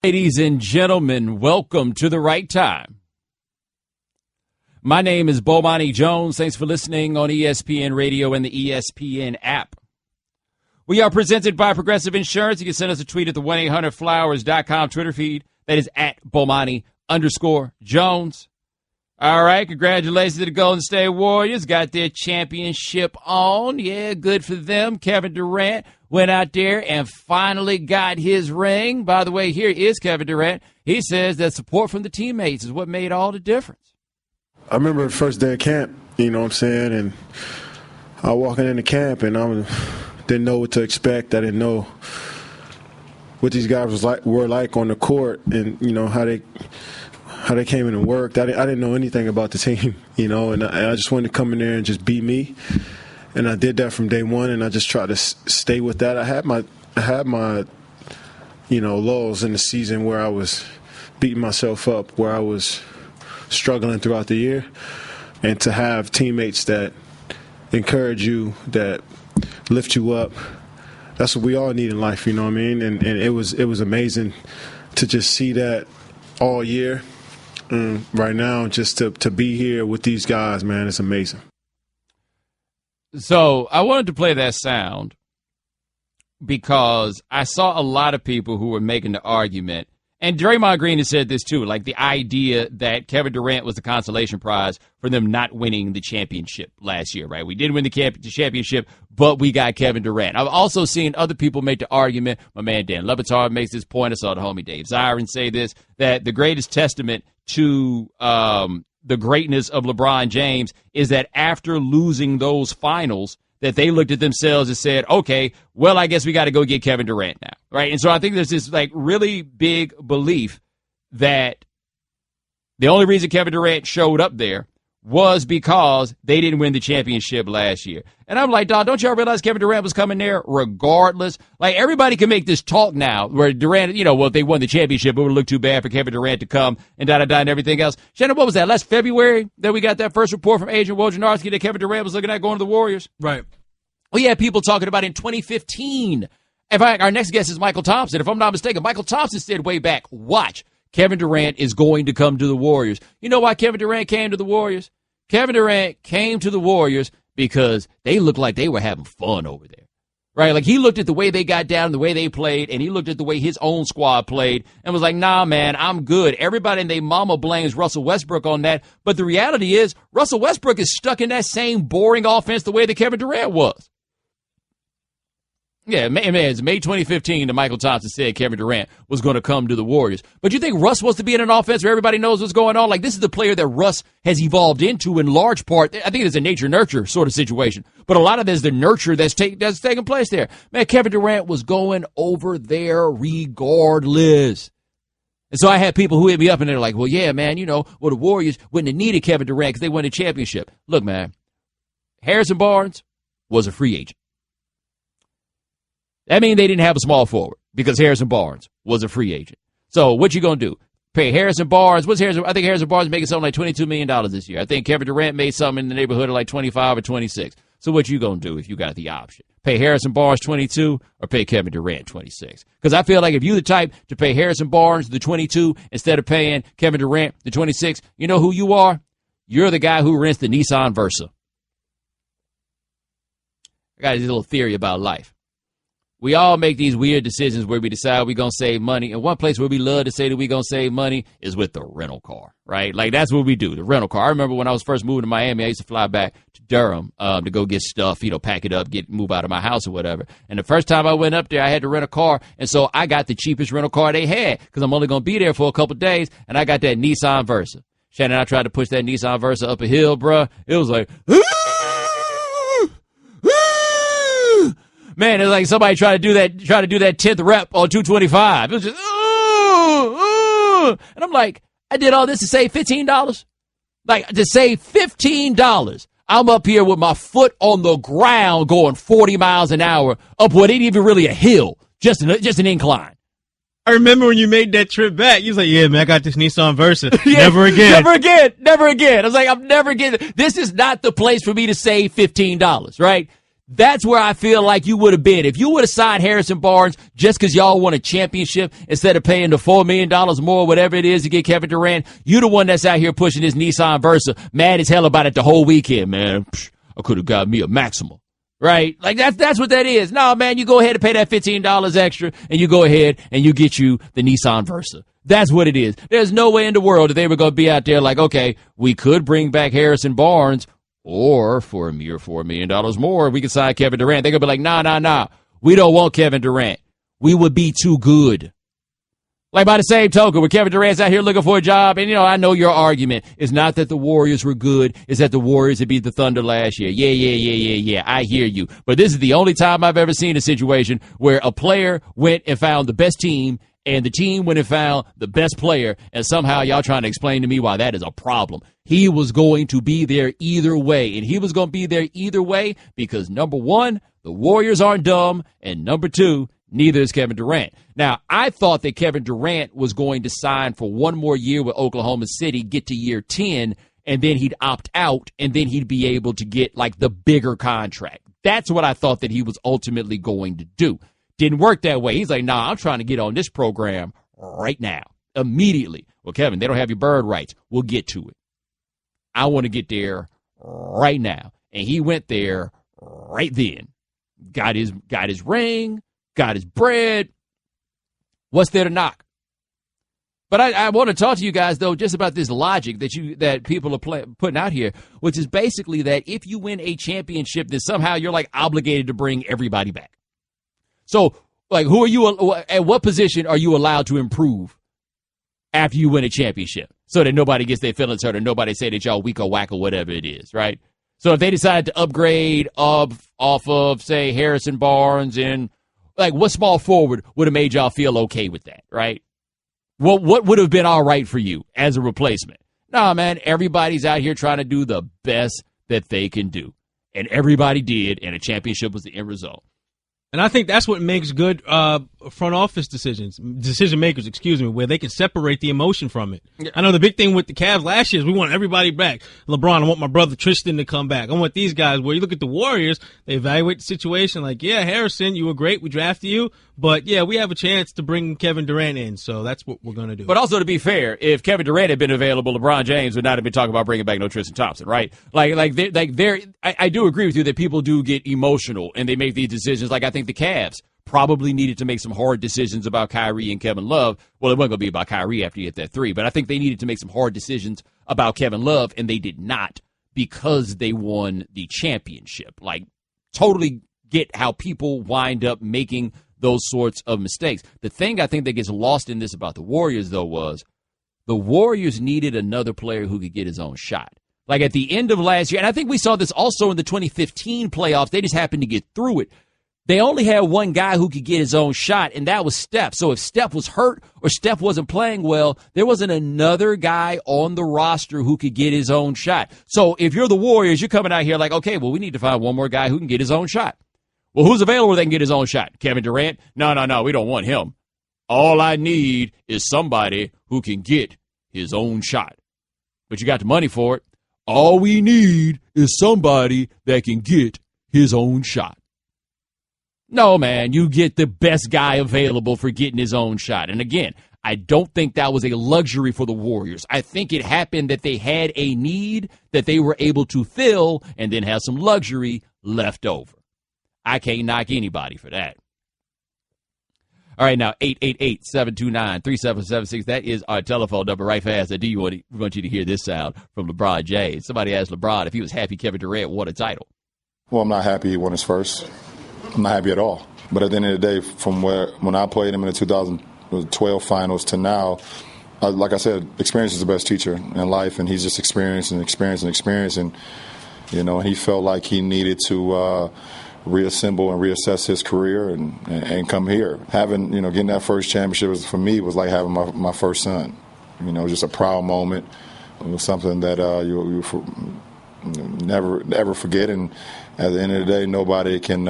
Ladies and gentlemen, welcome to The Right Time. My name is Bomani Jones. Thanks for listening on ESPN Radio and the ESPN app. We are presented by Progressive Insurance. You can send us a tweet at the 1-800-Flowers.com Twitter feed. That is at Bomani_Jones. All right, congratulations to the Golden State Warriors. Got their championship on. Yeah, good for them. Kevin Durant went out there and finally got his ring. By the way, here is Kevin Durant. He says that support from the teammates is what made all the difference. I remember the first day of camp, you know what I'm saying, and I walking into camp and I didn't know what to expect. I didn't know what these guys were like on the court, and you know how they came in and worked. I didn't know anything about the team, you know, and I just wanted to come in there and just be me, and I did that from day one, and I just tried to stay with that. I had my you know, lulls in the season where I was beating myself up, where I was struggling throughout the year, and to have teammates that encourage you, that lift you up, that's what we all need in life, you know what I mean? And it was amazing to just see that all year. Right now, just to be here with these guys, man, it's amazing. So I wanted to play that sound because I saw a lot of people who were making the argument, and Draymond Green has said this too, like the idea that Kevin Durant was the consolation prize for them not winning the championship last year, right? We didn't win the championship, but we got Kevin Durant. I've also seen other people make the argument. My man Dan Le Batard makes this point. I saw the homie Dave Zirin say this, that the greatest testament to the greatness of LeBron James is that after losing those finals, that they looked at themselves and said, okay, well, I guess we got to go get Kevin Durant now, right? And so I think there's this like really big belief that the only reason Kevin Durant showed up there was because they didn't win the championship last year. And I'm like, dog, don't y'all realize Kevin Durant was coming there regardless? Like, everybody can make this talk now where Durant, you know, well, if they won the championship, it would look too bad for Kevin Durant to come and da-da-da and everything else. Shannon, what was that, last February that we got that first report from Adrian Wojnarowski that Kevin Durant was looking at going to the Warriors? Right. We had people talking about in 2015. In fact, our next guest is Mychal Thompson. If I'm not mistaken, Mychal Thompson said way back, watch, Kevin Durant is going to come to the Warriors. You know why Kevin Durant came to the Warriors? Kevin Durant came to the Warriors because they looked like they were having fun over there, right? Like, he looked at the way they got down, the way they played, and he looked at the way his own squad played and was like, nah, man, I'm good. Everybody and their mama blames Russell Westbrook on that, but the reality is Russell Westbrook is stuck in that same boring offense the way that Kevin Durant was. Yeah, man, it's May 2015 that Mychal Thompson said Kevin Durant was going to come to the Warriors. But you think Russ wants to be in an offense where everybody knows what's going on? Like, this is the player that Russ has evolved into in large part. I think it's a nature-nurture sort of situation. But a lot of it is the nurture that's taking place there. Man, Kevin Durant was going over there regardless. And so I had people who hit me up and they're like, well, yeah, man, you know, well, the Warriors wouldn't have needed Kevin Durant because they won the championship. Look, man, Harrison Barnes was a free agent. That means they didn't have a small forward because Harrison Barnes was a free agent. So what you going to do? Pay Harrison Barnes. I think Harrison Barnes making something like $22 million this year. I think Kevin Durant made something in the neighborhood of like 25 or 26. So what you going to do if you got the option? Pay Harrison Barnes 22 or pay Kevin Durant 26? Because I feel like if you're the type to pay Harrison Barnes the 22 instead of paying Kevin Durant the 26, you know who you are? You're the guy who rents the Nissan Versa. I got this little theory about life. We all make these weird decisions where we decide we're going to save money. And one place where we love to say that we're going to save money is with the rental car, right? Like, that's what we do, the rental car. I remember when I was first moving to Miami, I used to fly back to Durham to go get stuff, you know, pack it up, move out of my house or whatever. And the first time I went up there, I had to rent a car. And so I got the cheapest rental car they had because I'm only going to be there for a couple of days. And I got that Nissan Versa. Shannon, I tried to push that Nissan Versa up a hill, bruh. It was like, man, it's like somebody try to do that 10th rep on 225. It was just, and I'm like, I did all this to save $15? Like, to save $15. I'm up here with my foot on the ground going 40 miles an hour up what ain't even really a hill, just an incline. I remember when you made that trip back, you was like, yeah, man, I got this Nissan Versa. Yeah, never again. Never again. I was like, I'm never getting, this is not the place for me to save $15, right? That's where I feel like you would have been. If you would have signed Harrison Barnes just because y'all won a championship instead of paying the $4 million more, whatever it is, to get Kevin Durant, you the one that's out here pushing this Nissan Versa, mad as hell about it the whole weekend, man. Psh, I could have got me a Maxima. Right? Like, that's what that is. No, man, you go ahead and pay that $15 extra, and you go ahead and you get you the Nissan Versa. That's what it is. There's no way in the world that they were going to be out there like, okay, we could bring back Harrison Barnes, or for a mere $4 million more, we can sign Kevin Durant. They're going to be like, nah. We don't want Kevin Durant. We would be too good. Like, by the same token, when Kevin Durant's out here looking for a job, and, I know your argument is not that the Warriors were good, it's that the Warriors had beat the Thunder last year. Yeah, I hear you. But this is the only time I've ever seen a situation where a player went and found the best team, and the team went and found the best player, and somehow y'all trying to explain to me why that is a problem. He was going to be there either way, and he was going to be there either way because, number one, the Warriors aren't dumb, and number two, neither is Kevin Durant. Now, I thought that Kevin Durant was going to sign for one more year with Oklahoma City, get to year 10, and then he'd opt out, and then he'd be able to get, like, the bigger contract. That's what I thought that he was ultimately going to do. Didn't work that way. He's like, nah, I'm trying to get on this program right now, immediately. Well, Kevin, they don't have your bird rights. We'll get to it. I want to get there right now. And he went there right then. Got his ring, got his bread. What's there to knock? But I want to talk to you guys, though, just about this logic that people are putting out here, which is basically that if you win a championship, then somehow you're, like, obligated to bring everybody back. So, like, at what position are you allowed to improve after you win a championship so that nobody gets their feelings hurt or nobody say that y'all weak or whack or whatever it is, right? So if they decide to upgrade off of, say, Harrison Barnes and, like, what small forward would have made y'all feel okay with that, right? What would have been all right for you as a replacement? Nah, man, everybody's out here trying to do the best that they can do. And everybody did, and a championship was the end result. And I think that's what makes good front office decision makers, where they can separate the emotion from it. Yeah. I know the big thing with the Cavs last year is we want everybody back. LeBron, I want my brother Tristan to come back. I want these guys. Where you look at the Warriors, they evaluate the situation like, yeah, Harrison, you were great. We drafted you. But, yeah, we have a chance to bring Kevin Durant in, so that's what we're going to do. But also, to be fair, if Kevin Durant had been available, LeBron James would not have been talking about bringing back no Tristan Thompson, right? I do agree with you that people do get emotional, and they make these decisions. Like, I think the Cavs probably needed to make some hard decisions about Kyrie and Kevin Love. Well, it wasn't going to be about Kyrie after you hit that three, but I think they needed to make some hard decisions about Kevin Love, and they did not because they won the championship. Like, totally get how people wind up making those sorts of mistakes. The thing I think that gets lost in this about the Warriors, though, was the Warriors needed another player who could get his own shot. Like at the end of last year, and I think we saw this also in the 2015 playoffs, they just happened to get through it. They only had one guy who could get his own shot, and that was Steph. So if Steph was hurt or Steph wasn't playing well, there wasn't another guy on the roster who could get his own shot. So if you're the Warriors, you're coming out here like, okay, well, we need to find one more guy who can get his own shot. Well, who's available that can get his own shot? Kevin Durant? No, we don't want him. All I need is somebody who can get his own shot. But you got the money for it. All we need is somebody that can get his own shot. No, man, you get the best guy available for getting his own shot. And again, I don't think that was a luxury for the Warriors. I think it happened that they had a need that they were able to fill and then have some luxury left over. I can't knock anybody for that. All right, now, 888-729-3776. That is our telephone number right fast. I do want you to hear this sound from LeBron James. Somebody asked LeBron if he was happy Kevin Durant won a title. Well, I'm not happy he won his first. I'm not happy at all. But at the end of the day, from when I played him in the 2012 finals to now, like I said, experience is the best teacher in life, and he's just experiencing. And, you know, he felt like he needed to reassemble and reassess his career and come here. Getting that first championship for me was like having my first son. You know, just a proud moment. It was something that you never ever forget. And at the end of the day, nobody can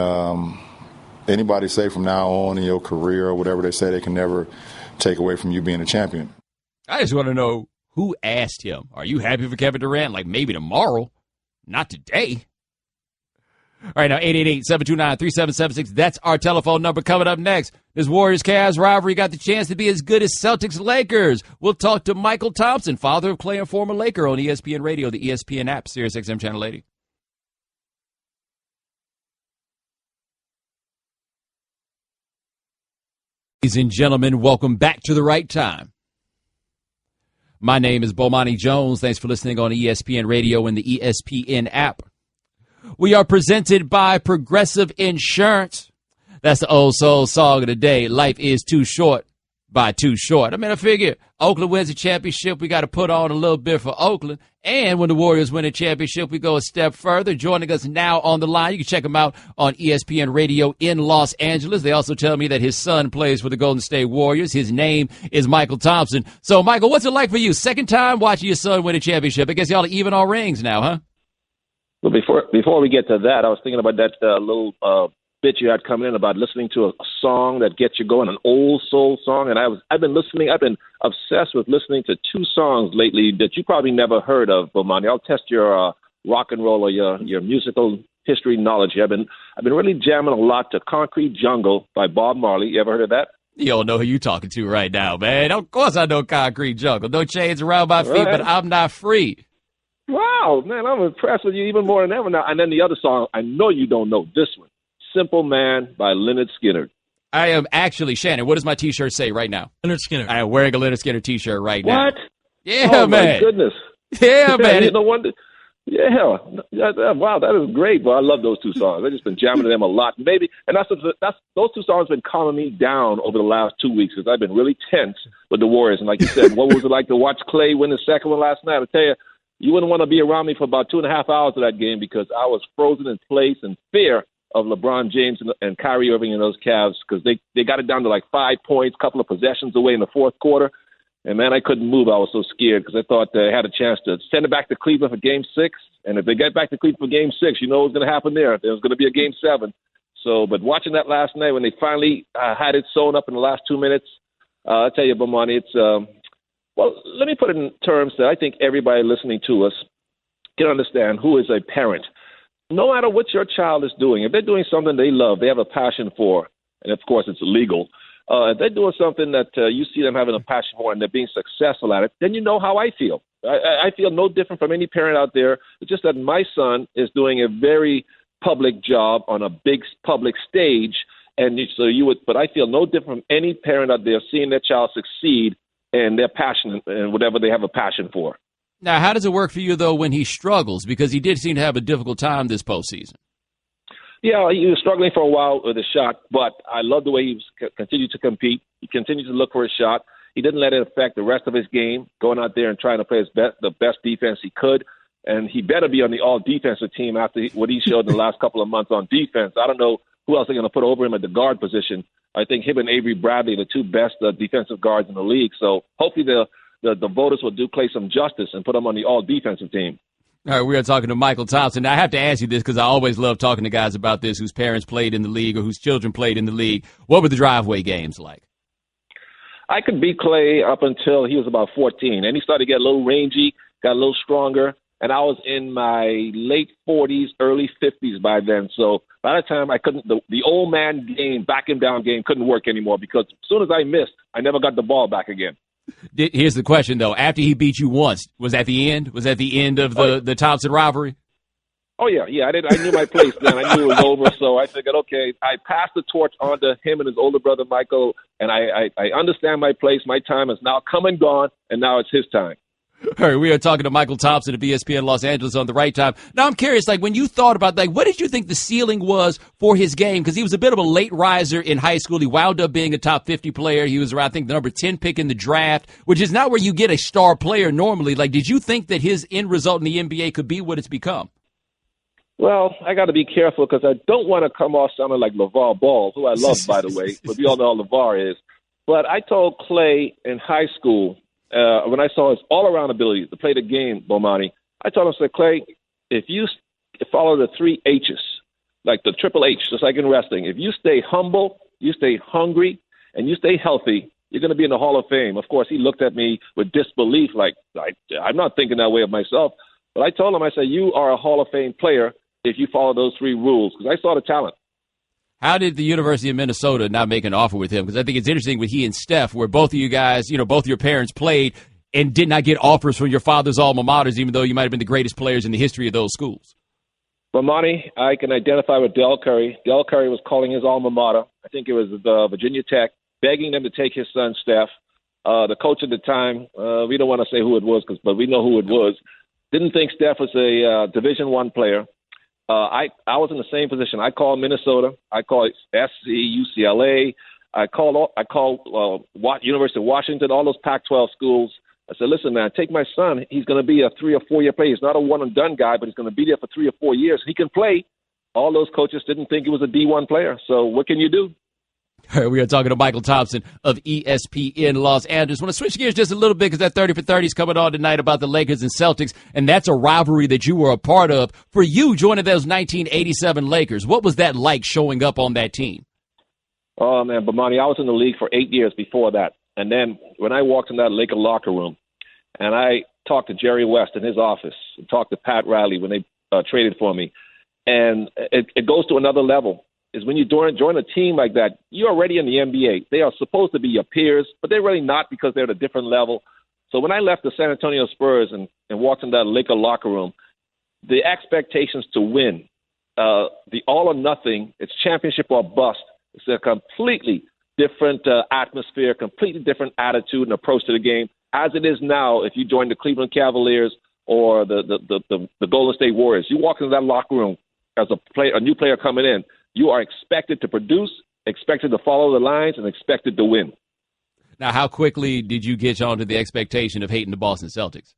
anybody say from now on in your career or whatever they say, they can never take away from you being a champion. I just want to know who asked him, are you happy for Kevin Durant? Like maybe tomorrow, not today. All right, now 888-729-3776. That's our telephone number. Coming up next, this Warriors-Cavs rivalry got the chance to be as good as Celtics-Lakers. We'll talk to Mychal Thompson, father of Klay and former Laker, on ESPN Radio, the ESPN app, Sirius XM Channel 80. Ladies and gentlemen, welcome back to The Right Time. My name is Bomani Jones. Thanks for listening on ESPN Radio and the ESPN app. We are presented by Progressive Insurance. That's the old soul song of the day. Life is too short by Too Short. I mean, I figure Oakland wins a championship. We got to put on a little bit for Oakland. And when the Warriors win a championship, we go a step further. Joining us now on the line, you can check him out on ESPN Radio in Los Angeles. They also tell me that his son plays for the Golden State Warriors. His name is Mychal Thompson. So, Mychal, what's it like for you? Second time watching your son win a championship. I guess y'all are even all rings now, huh? Well, before we get to that, I was thinking about that little bit you had coming in about listening to a song that gets you going, an old soul song. And I've been obsessed with listening to two songs lately that you probably never heard of, Bomani. I'll test your rock and roll or your musical history knowledge here. I've been really jamming a lot to Concrete Jungle by Bob Marley. You ever heard of that? You don't know who you talking to right now, man. Of course I know Concrete Jungle. No chains around my feet, but I'm not free. Wow, man, I'm impressed with you even more than ever now. And then the other song, I know you don't know this one, Simple Man by Lynyrd Skynyrd. I am actually, Shannon, what does my T-shirt say right now? Lynyrd Skynyrd. I am wearing a Lynyrd Skynyrd T-shirt right now. What? Yeah, oh, man. My goodness. Yeah, man. You know what? Yeah. Wow, that is great. Well, I love those two songs. I've just been jamming to them a lot. Maybe, and those two songs have been calming me down over the last 2 weeks because I've been really tense with the Warriors. And like you said, what was it like to watch Klay win the second one last night? I tell you, you wouldn't want to be around me for about 2.5 hours of that game because I was frozen in place in fear of LeBron James and Kyrie Irving and those Cavs because they got it down to like 5 points, couple of possessions away in the fourth quarter. And, man, I couldn't move. I was so scared because I thought they had a chance to send it back to Cleveland for Game 6. And if they get back to Cleveland for Game 6, you know what's going to happen there. There's going to be a Game 7. So, but watching that last night when they finally had it sewn up in the last 2 minutes, I'll tell you, Bomani, it's well, let me put it in terms that I think everybody listening to us can understand who is a parent. No matter what your child is doing, if they're doing something they love, they have a passion for, and of course it's illegal, if they're doing something that you see them having a passion for and they're being successful at it, then you know how I feel. I feel no different from any parent out there. It's just that my son is doing a very public job on a big public stage, and but I feel no different from any parent out there seeing their child succeed and their passion and whatever they have a passion for. Now, how does it work for you, though, when he struggles? Because he did seem to have a difficult time this postseason. Yeah, he was struggling for a while with his shot, but I love the way he continued to compete. He continued to look for his shot. He didn't let it affect the rest of his game, going out there and trying to play the best defense he could. And he better be on the all-defensive team after what he showed in the last couple of months on defense. I don't know who else they're going to put over him at the guard position. I think him and Avery Bradley are the two best defensive guards in the league. So hopefully the voters will do Klay some justice and put him on the all-defensive team. All right, we are talking to Mychal Thompson. Now, I have to ask you this because I always love talking to guys about this whose parents played in the league or whose children played in the league. What were the driveway games like? I could beat Klay up until he was about 14. And he started to get a little rangy, got a little stronger. And I was in my late 40s, early 50s by then. So by that time, I couldn't. The old man game, back him down game couldn't work anymore because as soon as I missed, I never got the ball back again. Here's the question, though. After he beat you once, was that the end? Was that the end of the Thompson rivalry? Oh, yeah. I knew my place then. I knew it was over. So I figured, okay, I passed the torch on to him and his older brother, Mychal, and I understand my place. My time is now come and gone, and now it's his time. All right, we are talking to Mychal Thompson of ESPN Los Angeles on The Right Time. Now, I'm curious, when you thought about, what did you think the ceiling was for his game? Because he was a bit of a late riser in high school. He wound up being a top 50 player. He was around, I think, the number 10 pick in the draft, which is not where you get a star player normally. Did you think that his end result in the NBA could be what it's become? Well, I got to be careful because I don't want to come off sounding like LeVar Ball, who I love, by the way, but we all know how LeVar is. But I told Klay in high school, when I saw his all-around ability to play the game, Bomani, I told him, I said, Klay, if you follow the 3 H's, like the triple H, just like in wrestling, if you stay humble, you stay hungry, and you stay healthy, you're going to be in the Hall of Fame. Of course, he looked at me with disbelief, like I'm not thinking that way of myself. But I told him, I said, you are a Hall of Fame player. if you follow those 3 rules, because I saw the talent. How did the University of Minnesota not make an offer with him? Because I think it's interesting with he and Steph, where both of you guys, both your parents played and did not get offers from your father's alma maters, even though you might have been the greatest players in the history of those schools. Bomani, I can identify with Del Curry. Del Curry was calling his alma mater. I think it was Virginia Tech, begging them to take his son, Steph. The coach at the time, we don't want to say who it was, but we know who it was, didn't think Steph was a Division I player. I was in the same position. I called Minnesota. I called SC, UCLA. I called University of Washington, all those Pac-12 schools. I said, listen, man, take my son. He's going to be a 3 or 4 year player. He's not a one-and-done guy, but he's going to be there for 3 or 4 years. He can play. All those coaches didn't think he was a D1 player. So what can you do? We are talking to Mychal Thompson of ESPN Los Angeles. I want to switch gears just a little bit because that 30 for 30 is coming on tonight about the Lakers and Celtics, and that's a rivalry that you were a part of. For you, joining those 1987 Lakers, what was that like showing up on that team? Oh, man, Bomani, I was in the league for 8 years before that. And then when I walked in that Laker locker room and I talked to Jerry West in his office, and talked to Pat Riley when they traded for me, and it goes to another level. Is when you join a team like that, you're already in the NBA. They are supposed to be your peers, but they're really not because they're at a different level. So when I left the San Antonio Spurs and walked in that Laker locker room, the expectations to win, the all or nothing, it's championship or bust. It's a completely different atmosphere, completely different attitude and approach to the game, as it is now if you join the Cleveland Cavaliers or the Golden State Warriors. You walk into that locker room as a new player coming in, you are expected to produce, expected to follow the lines, and expected to win. Now, how quickly did you get onto the expectation of hating the Boston Celtics?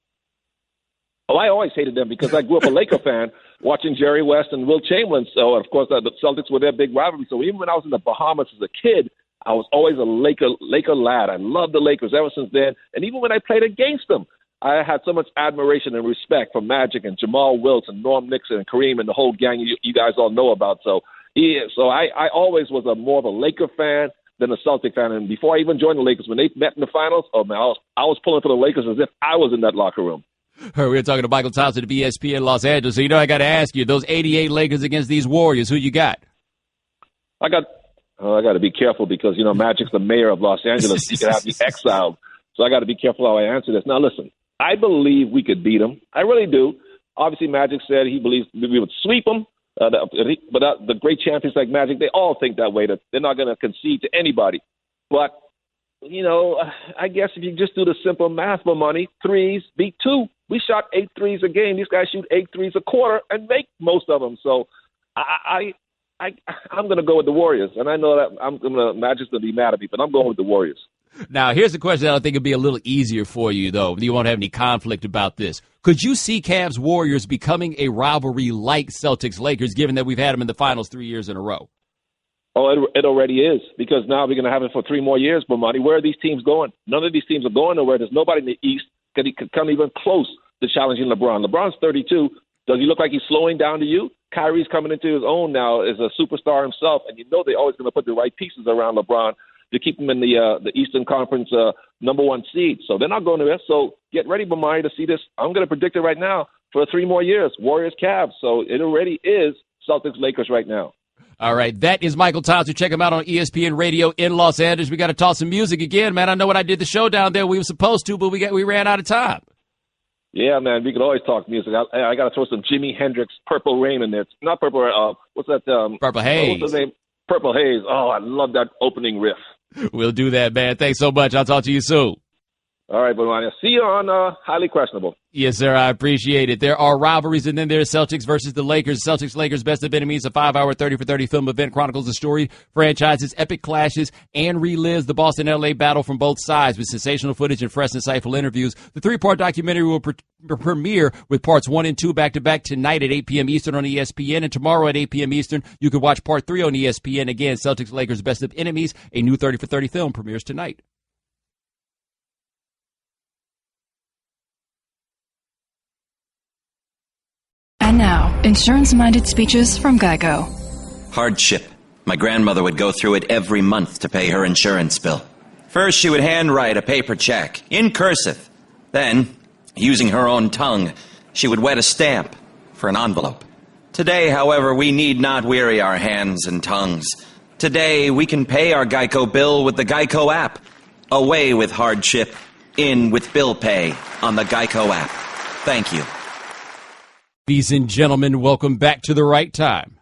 Oh, I always hated them because I grew up a Laker fan watching Jerry West and Will Chamberlain. So, of course, the Celtics were their big rivalry. So even when I was in the Bahamas as a kid, I was always a Laker lad. I loved the Lakers ever since then. And even when I played against them, I had so much admiration and respect for Magic and Jamal Wilkes and Norm Nixon and Kareem and the whole gang you guys all know about. So I always was more of a Laker fan than a Celtic fan. And before I even joined the Lakers, when they met in the finals, oh man, I was pulling for the Lakers as if I was in that locker room. We're talking to Mychal Thompson of ESPN Los Angeles. So I got to ask you, those 88 Lakers against these Warriors, who you got? I got to be careful because Magic's the mayor of Los Angeles. He could have me exiled, so I got to be careful how I answer this. Now, listen, I believe we could beat them. I really do. Obviously, Magic said he believes we would sweep them. But the great champions like Magic, they all think that way, that they're not going to concede to anybody. But, I guess if you just do the simple math for money, threes beat 2. We shot 8 threes a game. These guys shoot 8 threes a quarter and make most of them. So I'm going to go with the Warriors. And I know that Magic's going to be mad at me, but I'm going with the Warriors. Now, here's a question that I think would be a little easier for you, though. You won't have any conflict about this. Could you see Cavs-Warriors becoming a rivalry like Celtics-Lakers, given that we've had them in the finals 3 years in a row? Oh, it already is, because now we're going to have it for 3 more years, Bomani. Where are these teams going? None of these teams are going nowhere. There's nobody in the East that could come even close to challenging LeBron. LeBron's 32. Does he look like he's slowing down to you? Kyrie's coming into his own now as a superstar himself, and they're always going to put the right pieces around LeBron to keep him in the Eastern Conference number 1 seed. So they're not going to. So get ready, Bomani, to see this. I'm going to predict it right now for 3 more years. Warriors, Cavs. So it already is Celtics, Lakers right now. All right, that is Mychal Thompson. Check him out on ESPN Radio in Los Angeles. We got to talk some music again, man. I know when I did the show down there, we were supposed to, but we ran out of time. Yeah, man, we could always talk music. I got to throw some Jimi Hendrix, Purple Rain in there. Not Purple. What's that? Purple Haze. What's the name? Purple Haze. Oh, I love that opening riff. We'll do that, man. Thanks so much. I'll talk to you soon. All right, Bomani. See you on Highly Questionable. Yes, sir. I appreciate it. There are rivalries, and then there's Celtics versus the Lakers. Celtics-Lakers Best of Enemies, a 5-hour 30 for 30 film event, chronicles the story, franchises, epic clashes, and relives the Boston-LA battle from both sides with sensational footage and fresh, insightful interviews. The 3-part documentary will premiere with parts 1 and 2 back-to-back tonight at 8 p.m. Eastern on ESPN, and tomorrow at 8 p.m. Eastern, you can watch part 3 on ESPN. Again, Celtics-Lakers Best of Enemies, a new 30 for 30 film premieres tonight. And now, insurance-minded speeches from Geico. Hardship. My grandmother would go through it every month to pay her insurance bill. First, she would handwrite a paper check, in cursive. Then, using her own tongue, she would wet a stamp for an envelope. Today, however, we need not weary our hands and tongues. Today, we can pay our Geico bill with the Geico app. Away with hardship, in with bill pay on the Geico app. Thank you. Ladies and gentlemen, welcome back to The Right Time.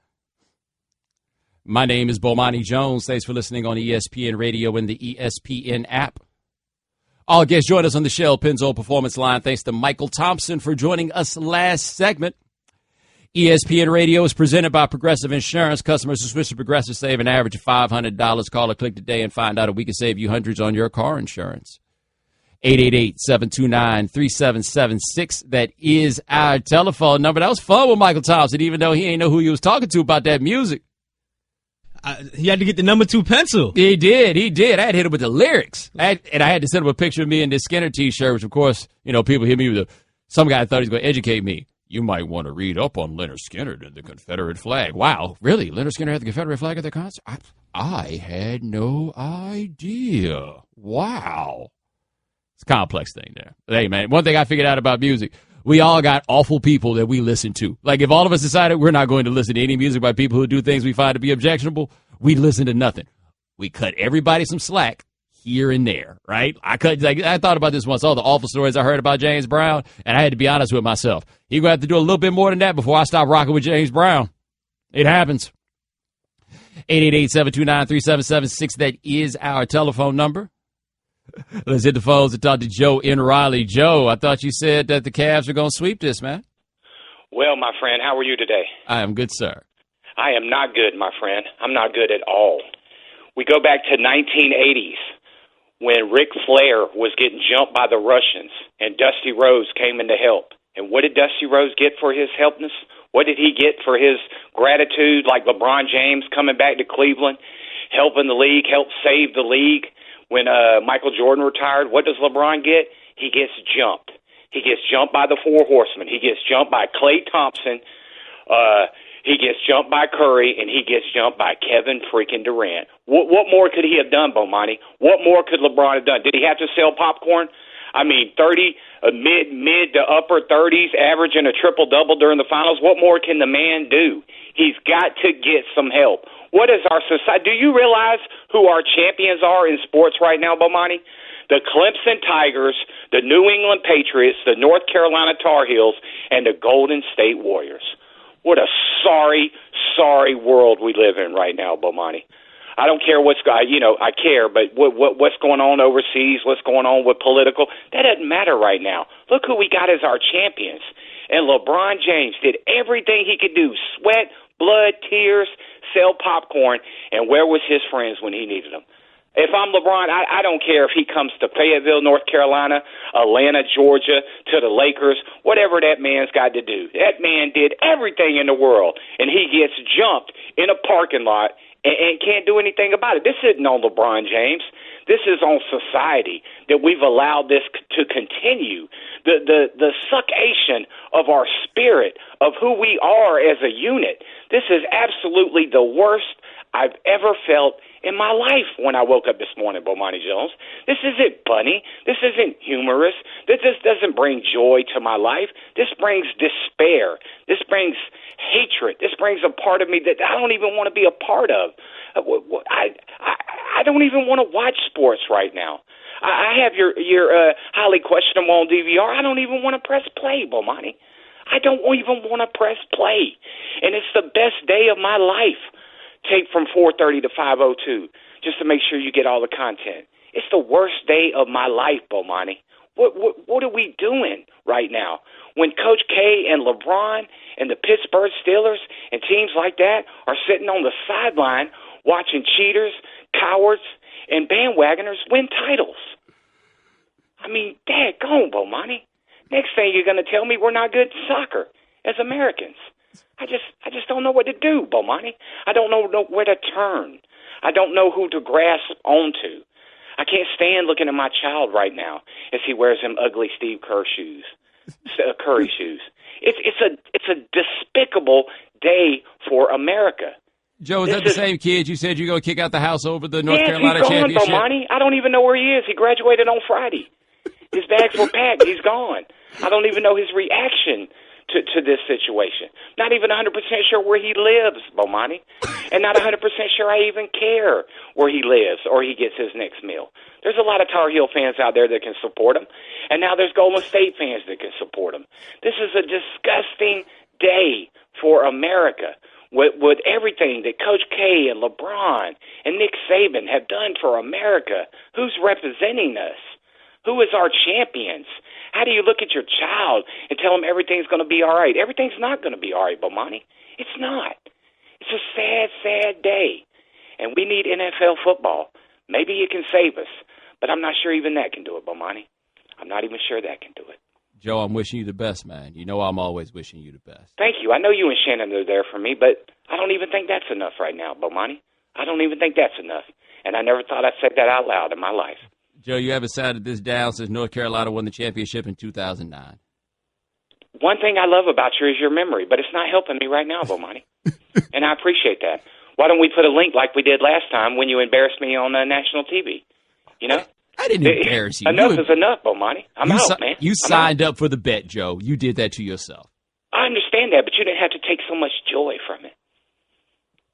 My name is Bomani Jones. Thanks for listening on ESPN Radio and the ESPN app. All guests join us on the Shell Pennzoil Performance Line. Thanks to Mychal Thompson for joining us last segment. ESPN Radio is presented by Progressive Insurance. Customers who switch to Progressive save an average of $500. Call or click today and find out if we can save you hundreds on your car insurance. 888-729-3776. That is our telephone number. That was fun with Mychal Thompson, even though he ain't know who he was talking to about that music. He had to get the number 2 pencil. He did. I had to hit him with the lyrics. I had to send him a picture of me in this Skinner T-shirt, which, of course, people hit me with some guy thought he was going to educate me. You might want to read up on Leonard Skinner and the Confederate flag. Wow, really? Leonard Skinner had the Confederate flag at their concert? I had no idea. Wow. It's a complex thing there. Hey, man, one thing I figured out about music, we all got awful people that we listen to. Like, if all of us decided we're not going to listen to any music by people who do things we find to be objectionable, we'd listen to nothing. We cut everybody some slack here and there, right? I thought about this once, all the awful stories I heard about James Brown, and I had to be honest with myself. You're going to have to do a little bit more than that before I stop rocking with James Brown. It happens. 888-729-3776. That is our telephone number. Let's hit the phones and talk to Joe in Raleigh. Joe, I thought you said that the Cavs are going to sweep this, man. Well, my friend, how are you today? I am good, sir. I am not good, my friend. I'm not good at all. We go back to 1980s when Ric Flair was getting jumped by the Russians and Dusty Rhodes came in to help. And what did Dusty Rhodes get for his helpness? What did he get for his gratitude, like LeBron James coming back to Cleveland, helping the league, helped save the league? When Michael Jordan retired, what does LeBron get? He gets jumped. He gets jumped by the Four Horsemen. He gets jumped by Klay Thompson. He gets jumped by Curry, and he gets jumped by Kevin freaking Durant. What more could he have done, Bomani? What more could LeBron have done? Did he have to sell popcorn? I mean, 30, mid to upper 30s, averaging a triple-double during the finals. What more can the man do? He's got to get some help. What is our society? Do you realize who our champions are in sports right now, Bomani? The Clemson Tigers, the New England Patriots, the North Carolina Tar Heels, and the Golden State Warriors. What a sorry, sorry world we live in right now, Bomani. I don't care what's I care, but what's going on overseas, what's going on with political, that doesn't matter right now. Look who we got as our champions. And LeBron James did everything he could do, sweat, blood, tears, sell popcorn, and where was his friends when he needed them? If I'm LeBron, I don't care if he comes to Fayetteville, North Carolina, Atlanta, Georgia, to the Lakers, whatever that man's got to do. That man did everything in the world, and he gets jumped in a parking lot and can't do anything about it. This isn't on LeBron James. This is on society that we've allowed this to continue. The suckation of our spirit, of who we are as a unit. This is absolutely the worst I've ever felt in my life when I woke up this morning, Bomani Jones. This isn't funny. This isn't humorous. This doesn't bring joy to my life. This brings despair. This brings hatred. This brings a part of me that I don't even want to be a part of. I don't even want to watch sports right now. I have your highly questionable on DVR. I don't even want to press play, Bomani. I don't even want to press play. And it's the best day of my life. Tape from 4:30 to 5:02, just to make sure you get all the content. It's the worst day of my life, Bomani. What are we doing right now? When Coach K and LeBron and the Pittsburgh Steelers and teams like that are sitting on the sideline watching cheaters, cowards, and bandwagoners win titles. I mean, daggone, Bomani. Next thing you're going to tell me we're not good at soccer as Americans. I just don't know what to do, Bomani. I don't know where to turn. I don't know who to grasp onto. I can't stand looking at my child right now as he wears them ugly Steve Curry shoes. It's a despicable day for America. Joe, is that the same kid you said you're going to kick out the house over the North Carolina he's gone, championship? Bomani. I don't even know where he is. He graduated on Friday. His bags were packed. He's gone. I don't even know his reaction to this situation. Not even 100% sure where he lives, Bomani. And not 100% sure I even care where he lives or he gets his next meal. There's a lot of Tar Heel fans out there that can support him. And now there's Golden State fans that can support him. This is a disgusting day for America. With everything that Coach K and LeBron and Nick Saban have done for America, who's representing us? Who is our champions? How do you look at your child and tell them everything's going to be all right? Everything's not going to be all right, Bomani. It's not. It's a sad, sad day. And we need NFL football. Maybe it can save us, but I'm not sure even that can do it, Bomani. I'm not even sure that can do it. Joe, I'm wishing you the best, man. You know I'm always wishing you the best. Thank you. I know you and Shannon are there for me, but I don't even think that's enough right now, Bomani. I don't even think that's enough. And I never thought I'd say that out loud in my life. Joe, you haven't sounded this down since North Carolina won the championship in 2009. One thing I love about you is your memory, but it's not helping me right now, Bomani. And I appreciate that. Why don't we put a link like we did last time when you embarrassed me on national TV? You know? I didn't embarrass you. Enough is enough, Bomani. I'm out, man. You signed up for the bet, Joe. You did that to yourself. I understand that, but you didn't have to take so much joy from it.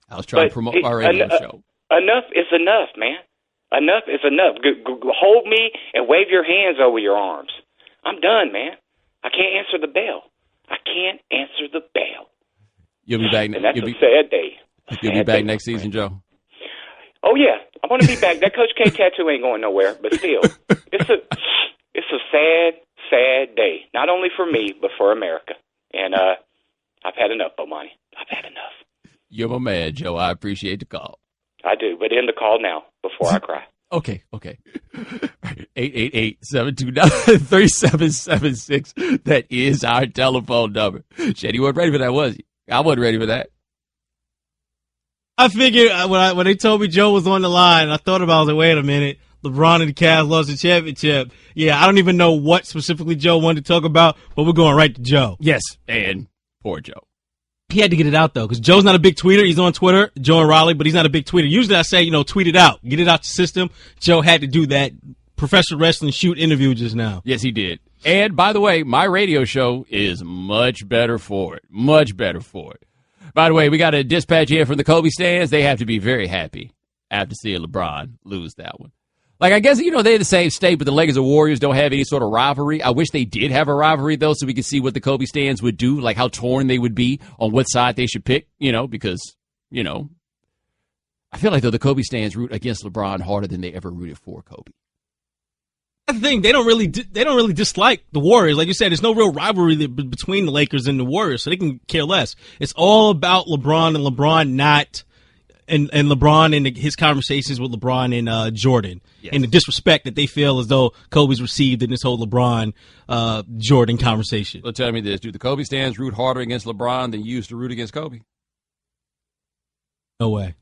I was trying to promote my radio show. Enough is enough, man. Enough is enough. Hold me and wave your hands over your arms. I'm done, man. I can't answer the bell. I can't answer the bell. You'll be back. And that's a sad day. You'll be back next season, Joe. Oh yeah, I want to be back. That Coach K tattoo ain't going nowhere, but still, it's a sad, sad day. Not only for me, but for America. And I've had enough, Bomani. I've had enough. You're my man, Joe. I appreciate the call. I do, but end the call now before I cry. Okay. 888-729-3776. That is our telephone number. Shady, you weren't ready for that, was you? I wasn't ready for that. I figured when they told me Joe was on the line, I thought about it. I was like, wait a minute. LeBron and the Cavs lost the championship. Yeah, I don't even know what specifically Joe wanted to talk about, but we're going right to Joe. Yes, and poor Joe. He had to get it out, though, because Joe's not a big tweeter. He's on Twitter, Joe and Raleigh, but he's not a big tweeter. Usually I say, tweet it out. Get it out the system. Joe had to do that professional wrestling shoot interview just now. Yes, he did. And, by the way, my radio show is much better for it. Much better for it. By the way, we got a dispatch here from the Kobe stands. They have to be very happy after seeing LeBron lose that one. Like, I guess, they're the same state, but the Lakers and Warriors don't have any sort of rivalry. I wish they did have a rivalry, though, so we could see what the Kobe stands would do, like how torn they would be on what side they should pick, because, I feel like, though, the Kobe stands root against LeBron harder than they ever rooted for Kobe. That's the thing. They don't really dislike the Warriors. Like you said, there's no real rivalry between the Lakers and the Warriors, so they can care less. It's all about LeBron and LeBron not and LeBron and his conversations with LeBron and Jordan, yes, and the disrespect that they feel as though Kobe's received in this whole LeBron Jordan conversation. Well, tell me this: do the Kobe stands root harder against LeBron than you used to root against Kobe? No way.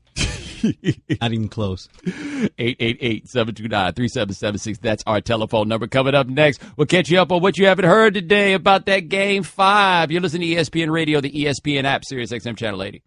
Not even close. 888-729-3776. That's our telephone number. Coming up next, we'll catch you up on what you haven't heard today about that Game 5. You're listening to ESPN Radio, the ESPN app, Sirius XM Channel 80.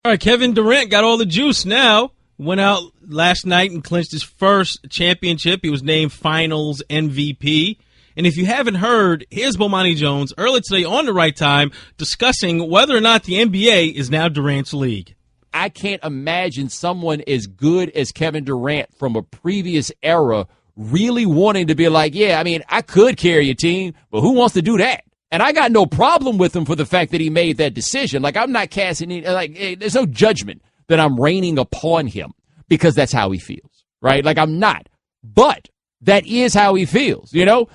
All right, Kevin Durant got all the juice now. Went out last night and clinched his first championship. He was named Finals MVP. And if you haven't heard, here's Bomani Jones earlier today on The Right Time discussing whether or not the NBA is now Durant's league. I can't imagine someone as good as Kevin Durant from a previous era really wanting to be like, yeah, I mean, I could carry a team, but who wants to do that? And I got no problem with him for the fact that he made that decision. Like, I'm not casting it, there's no judgment that I'm raining upon him because that's how he feels, right? Like, I'm not. But that is how he feels,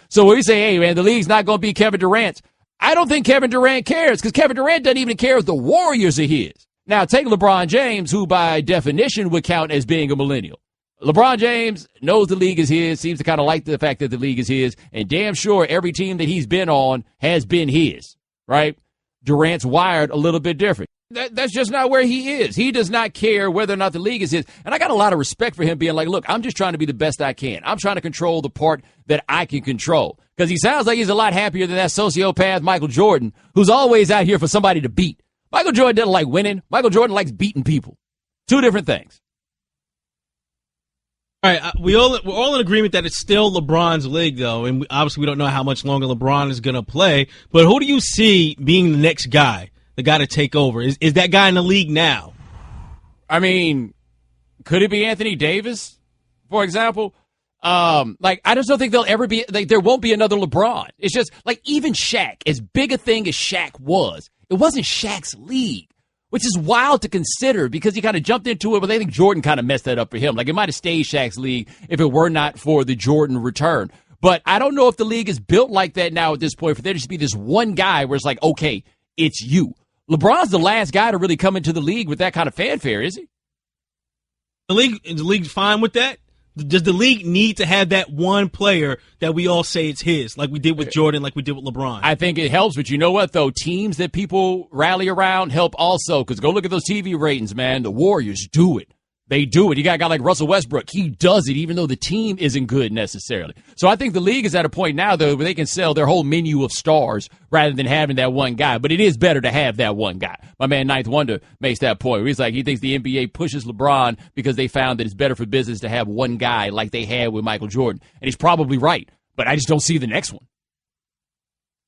So when we say, hey, man, the league's not going to be Kevin Durant's, I don't think Kevin Durant cares because Kevin Durant doesn't even care if the Warriors are his. Now, take LeBron James, who by definition would count as being a millennial. LeBron James knows the league is his, seems to kind of like the fact that the league is his, and damn sure every team that he's been on has been his, right? Durant's wired a little bit different. That's just not where he is. He does not care whether or not the league is his. And I got a lot of respect for him being like, look, I'm just trying to be the best I can. I'm trying to control the part that I can control. Because he sounds like he's a lot happier than that sociopath Michael Jordan, who's always out here for somebody to beat. Michael Jordan doesn't like winning. Michael Jordan likes beating people. Two different things. All right, we're all in agreement that it's still LeBron's league, though, and obviously we don't know how much longer LeBron is going to play. But who do you see being the next guy, the guy to take over? Is that guy in the league now? I mean, could it be Anthony Davis, for example? I just don't think there'll ever be, there won't be another LeBron. It's just, even Shaq, as big a thing as Shaq was, it wasn't Shaq's league, which is wild to consider because he kind of jumped into it, but I think Jordan kind of messed that up for him. It might have stayed Shaq's league if it were not for the Jordan return. But I don't know if the league is built like that now at this point for there to just be this one guy where it's like, okay, it's you. LeBron's the last guy to really come into the league with that kind of fanfare, is he? Is the league fine with that? Does the league need to have that one player that we all say it's his, like we did with Jordan, like we did with LeBron? I think it helps, but you know what, though? Teams that people rally around help also, because go look at those TV ratings, man. The Warriors do it. They do it. You got a guy like Russell Westbrook. He does it, even though the team isn't good necessarily. So I think the league is at a point now, though, where they can sell their whole menu of stars rather than having that one guy. But it is better to have that one guy. My man Ninth Wonder makes that point. Where he's like, he thinks the NBA pushes LeBron because they found that it's better for business to have one guy like they had with Michael Jordan. And he's probably right. But I just don't see the next one.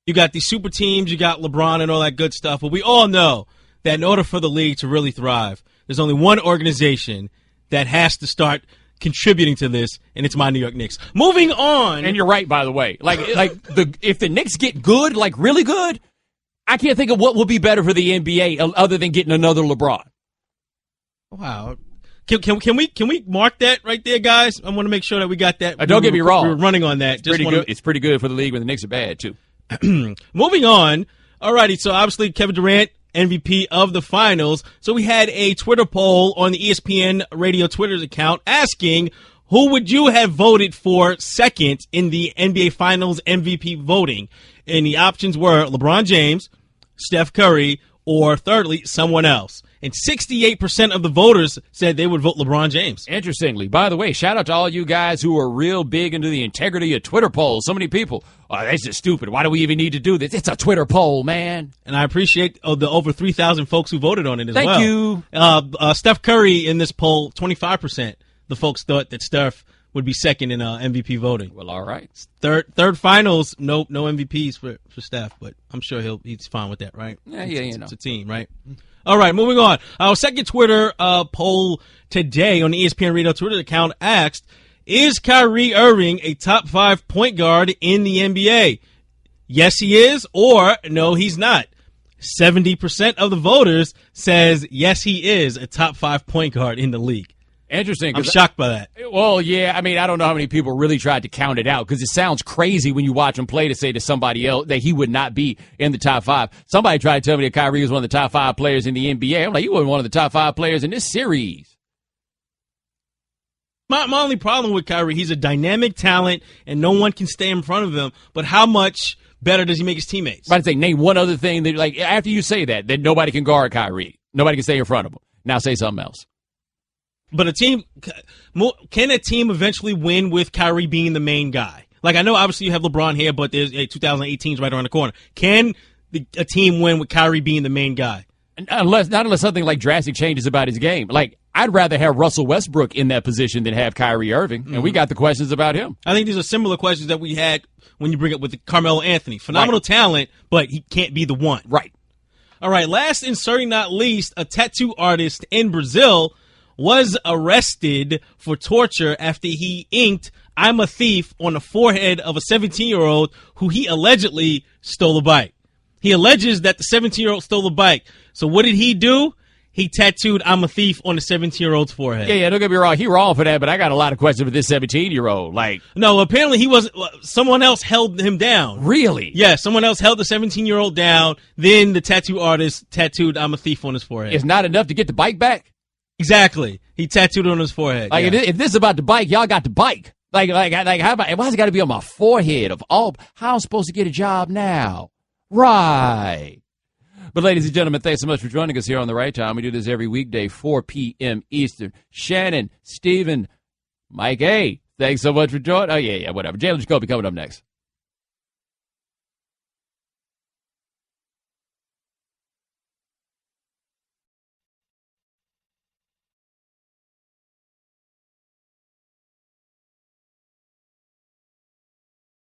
You got these super teams, you got LeBron and all that good stuff. But we all know that in order for the league to really thrive, there's only one organization that has to start contributing to this, and it's my New York Knicks. Moving on. And you're right, by the way. If the Knicks get good, really good, I can't think of what will be better for the NBA other than getting another LeBron. Wow. Can we mark that right there, guys? I want to make sure that we got that. Don't get me wrong. We're running on that. It's pretty good for the league when the Knicks are bad, too. Moving on. All righty, so obviously Kevin Durant, MVP of the finals. So we had a Twitter poll on the ESPN Radio Twitter's account asking, who would you have voted for second in the NBA Finals MVP voting? And the options were LeBron James, Steph Curry, or thirdly, someone else. And 68% of the voters said they would vote LeBron James. Interestingly, by the way, shout out to all you guys who are real big into the integrity of Twitter polls. So many people, that's just stupid. Why do we even need to do this? It's a Twitter poll, man. And I appreciate the over 3,000 folks who voted on it as well. Thank you. Steph Curry in this poll, 25%. The folks thought that Steph would be second in MVP voting. Well, all right. Third finals, no MVPs for Steph, but I'm sure he's fine with that, right? Yeah, it's a team, right? All right, moving on. Our second Twitter poll today on the ESPN Radio Twitter account asked, is Kyrie Irving a top 5 point guard in the NBA? Yes, he is, or no, he's not. 70% of the voters says yes, he is a top 5 point guard in the league. Interesting. I'm shocked by that. Well, yeah, I mean, I don't know how many people really tried to count it out because it sounds crazy when you watch him play to say to somebody else that he would not be in the top 5. Somebody tried to tell me that Kyrie was one of the top 5 players in the NBA. I'm like, you weren't one of the top 5 players in this series. My only problem with Kyrie, he's a dynamic talent and no one can stay in front of him, but how much better does he make his teammates? I'm about to say, name one other thing that, after you say that nobody can guard Kyrie. Nobody can stay in front of him. Now say something else. But can a team eventually win with Kyrie being the main guy? I know obviously you have LeBron here, but there's 2018's right around the corner. Can a team win with Kyrie being the main guy? Not unless something drastic changes about his game. I'd rather have Russell Westbrook in that position than have Kyrie Irving, and we got the questions about him. I think these are similar questions that we had when you bring up with Carmelo Anthony. Phenomenal talent, but he can't be the one. Right. All right, last and certainly not least, a tattoo artist in Brazil was arrested for torture after he inked "I'm a thief" on the forehead of a 17-year-old who he allegedly stole a bike. He alleges that the 17-year-old stole a bike. So what did he do? He tattooed "I'm a thief" on the 17-year-old's forehead. Yeah, don't get me wrong. He wrong for that, but I got a lot of questions with this 17-year-old. No, apparently he was. Someone else held him down. Really? Yeah, someone else held the 17-year-old down. Then the tattoo artist tattooed "I'm a thief" on his forehead. It's not enough to get the bike back? Exactly. He tattooed it on his forehead. If this is about the bike, y'all got the bike. How about, why's it got to be on my forehead? How I'm supposed to get a job now? Right. But ladies and gentlemen, thanks so much for joining us here on The Right Time. We do this every weekday, 4 p.m. Eastern. Shannon, Steven, Mike A., thanks so much for joining. Oh, yeah, whatever. Jalen Jacoby coming up next.